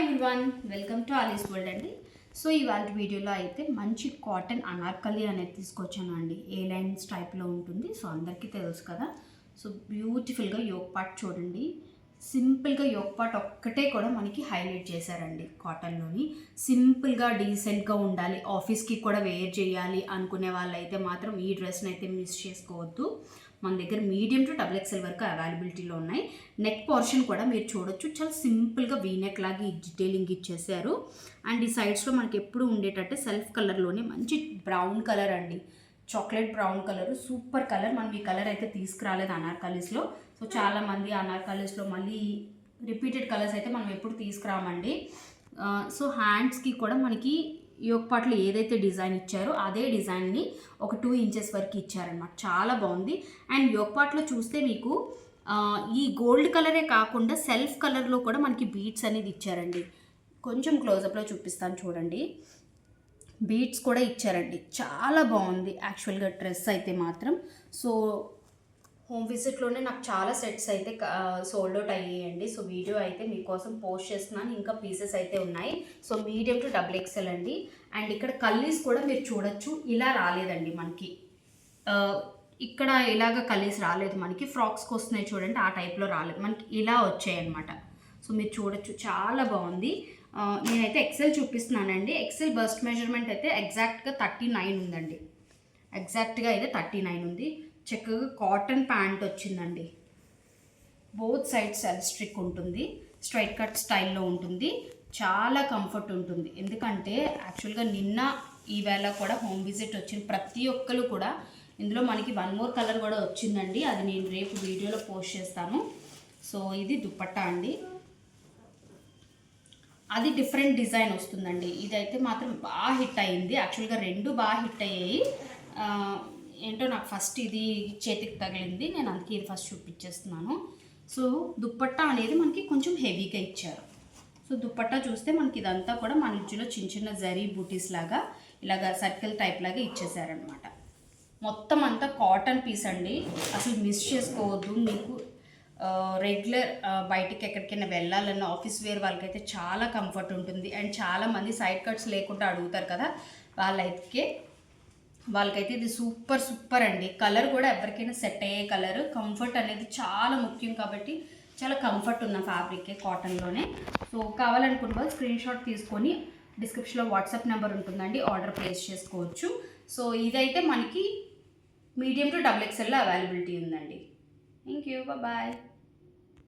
Everyone, welcome to Alice world అండి. So ఇవాళ వీడియోలో అయితే మంచి కాటన్ అనార్కలి అనేది తీసుకొచ్చాను అండి. ఏ లైన్స్ టైప్లో ఉంటుంది. సో అందరికీ తెలుసు కదా. సో బ్యూటిఫుల్గా యోక్ పార్ట్ చూడండి. సింపుల్గా యోక్ పార్ట్ ఒక్కటే కూడా మనకి హైలైట్ చేశారండి. కాటన్లోని సింపుల్గా డీసెంట్గా ఉండాలి, ఆఫీస్కి కూడా వేర్ చేయాలి అనుకునే వాళ్ళైతే మాత్రం ఈ డ్రెస్ని అయితే మిస్ చేసుకోవద్దు. మన దగ్గర మీడియం టు XXL వరకు అవైలబిలిటీలో ఉన్నాయి. నెక్ పోర్షన్ కూడా మీరు చూడొచ్చు, చాలా సింపుల్గా వీనెక్ లాగా డీటెయిలింగ్ ఇచ్చేసారు. అండ్ ఈ సైడ్స్లో మనకి ఎప్పుడు ఉండేటట్టే సెల్ఫ్ కలర్లోనే మంచి బ్రౌన్ కలర్ అండి, chocolate brown colour, super colour. మనం ఈ కలర్ అయితే తీసుకురాలేదు అనార్కలీస్లో. సో చాలామంది అనార్కలీస్లో మళ్ళీ రిపీటెడ్ కలర్స్ అయితే మనం ఎప్పుడు తీసుకురామండి. సో హ్యాండ్స్కి కూడా మనకి యోక్ పార్ట్లో ఏదైతే డిజైన్ ఇచ్చారో అదే డిజైన్ని ఒక 2 ఇంచెస్ వరకు ఇచ్చారనమాట. చాలా బాగుంది. అండ్ యోక్ పార్ట్లో చూస్తే మీకు ఈ గోల్డ్ కలరే కాకుండా సెల్ఫ్ కలర్లో కూడా మనకి బీడ్స్ అనేది ఇచ్చారండి. కొంచెం క్లోజప్లో చూపిస్తాను చూడండి. బీడ్స్ కూడా ఇచ్చారండి. చాలా బాగుంది యాక్చువల్గా డ్రెస్ అయితే మాత్రం. సో హోమ్ విజిట్లోనే నాకు చాలా సెట్స్ అయితే సోల్డ్ అవుట్ అయ్యాయండి. సో వీడియో అయితే మీకోసం పోస్ట్ చేస్తున్నాను. ఇంకా పీసెస్ అయితే ఉన్నాయి. సో మీడియం టు XXL అండి. అండ్ ఇక్కడ కల్లీస్ కూడా మీరు చూడొచ్చు. ఇలా రాలేదండి మనకి, ఇక్కడ ఇలాగ కల్లీస్ రాలేదు మనకి. ఫ్రాక్స్కి వస్తున్నాయి చూడండి, ఆ టైప్లో రాలేదు మనకి, ఇలా వచ్చాయి అనమాట. సో మీరు చూడొచ్చు, చాలా బాగుంది. నేనైతే XL చూపిస్తున్నానండి. XL బస్ట్ మెజర్మెంట్ అయితే ఎగ్జాక్ట్గా 39 ఉందండి. ఎగ్జాక్ట్గా అయితే 39 ఉంది. చక్కగా కాటన్ ప్యాంట్ వచ్చిందండి. బోత్ సైడ్స్ ఎలాస్టిక్ ఉంటుంది, స్ట్రైట్ కట్ స్టైల్లో ఉంటుంది. చాలా కంఫర్ట్ ఉంటుంది. ఎందుకంటే యాక్చువల్గా నిన్న ఈవేళ కూడా హోమ్ విజిట్ వచ్చిన ప్రతి ఒక్కరు కూడా ఇందులో మనకి 1 మోర్ కలర్ కూడా వచ్చిందండి. అది నేను రేపు వీడియోలో పోస్ట్ చేస్తాను. సో ఇది దుపట్టా అండి. అది డిఫరెంట్ డిజైన్ వస్తుందండి. ఇదైతే మాత్రం బాగా హిట్ అయింది. యాక్చువల్గా 2 బాగా హిట్ అయ్యాయి. ఏంటో నాకు ఫస్ట్ ఇది చేతికి తగిలింది, నేను అందుకే ఇది ఫస్ట్ చూపించేస్తున్నాను. సో దుప్పట్టా అనేది మనకి కొంచెం హెవీగా ఇచ్చారు. సో దుప్పట్టా చూస్తే మనకి ఇదంతా కూడా మన ఇంచులో చిన్న చిన్న జరీ బూటీస్ లాగా ఇలాగ సర్కిల్ టైప్ లాగా ఇచ్చేసారనమాట. మొత్తం అంతా కాటన్ పీస్ అండి, అసలు మిస్ చేసుకోవద్దు. మీకు రెగ్యులర్ బయటికి ఎక్కడికైనా వెళ్ళాలన్న ఆఫీస్ వేర్ వాళ్ళకైతే చాలా కంఫర్ట్ ఉంటుంది. అండ్ చాలామంది సైడ్ కట్స్ లేకుండా అడుగుతారు కదా, వాళ్ళకైతే ఇది సూపర్ అండి. కలర్ కూడా ఎవరికైనా సెట్ అయ్యే కలర్. కంఫర్ట్ అనేది చాలా ముఖ్యం కాబట్టి చాలా కంఫర్ట్ ఉన్న ఫ్యాబ్రికే కాటన్లోనే. సో కావాలనుకున్న వాళ్ళు స్క్రీన్ షాట్ తీసుకొని డిస్క్రిప్షన్లో వాట్సాప్ నెంబర్ ఉంటుందండి, ఆర్డర్ ప్లేస్ చేసుకోవచ్చు. సో ఇదైతే మనకి మీడియం టు XXL అవైలబిలిటీ ఉందండి. Thank you, bye.